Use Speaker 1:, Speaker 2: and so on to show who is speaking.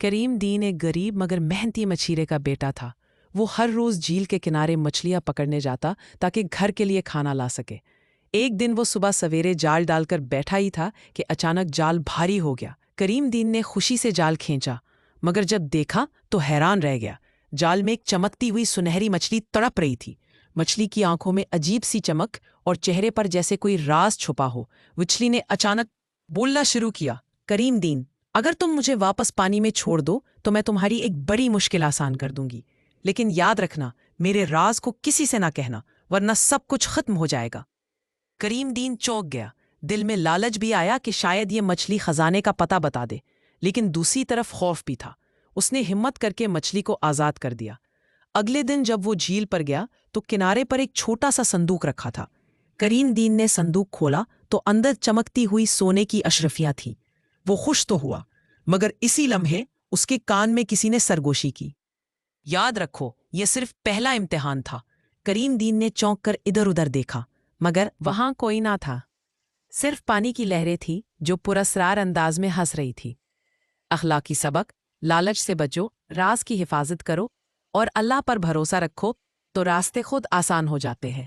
Speaker 1: کریم دین ایک غریب مگر محنتی مچھیرے کا بیٹا تھا۔ وہ ہر روز جھیل کے کنارے مچھلیاں پکڑنے جاتا تاکہ گھر کے لیے کھانا لا سکے۔ ایک دن وہ صبح سویرے جال ڈال کر بیٹھا ہی تھا کہ اچانک جال بھاری ہو گیا۔ کریم دین نے خوشی سے جال کھینچا، مگر جب دیکھا تو حیران رہ گیا۔ جال میں ایک چمکتی ہوئی سنہری مچھلی تڑپ رہی تھی۔ مچھلی کی آنکھوں میں عجیب سی چمک اور چہرے پر جیسے کوئی راز چھپا ہو۔ مچھلی نے اچانک بولنا شروع کیا، کریم دین، اگر تم مجھے واپس پانی میں چھوڑ دو تو میں تمہاری ایک بڑی مشکل آسان کر دوں گی، لیکن یاد رکھنا میرے راز کو کسی سے نہ کہنا ورنہ سب کچھ ختم ہو جائے گا۔ کریم دین چونک گیا، دل میں لالچ بھی آیا کہ شاید یہ مچھلی خزانے کا پتہ بتا دے، لیکن دوسری طرف خوف بھی تھا۔ اس نے ہمت کر کے مچھلی کو آزاد کر دیا۔ اگلے دن جب وہ جھیل پر گیا تو کنارے پر ایک چھوٹا سا صندوق رکھا تھا۔ کریم دین نے صندوق کھولا تو اندر چمکتی ہوئی سونے کی اشرفیاں تھیں۔ وہ خوش تو ہوا، مگر اسی لمحے اس کے کان میں کسی نے سرگوشی کی۔ یاد رکھو، یہ صرف پہلا امتحان تھا۔ کریم دین نے چونک کر ادھر ادھر دیکھا، مگر وہاں کوئی نہ تھا۔ صرف پانی کی لہریں تھیں جو پراسرار انداز میں ہنس رہی تھی۔ اخلاقی سبق: لالچ سے بچو، راز کی حفاظت کرو اور اللہ پر بھروسہ رکھو تو راستے خود آسان ہو جاتے ہیں۔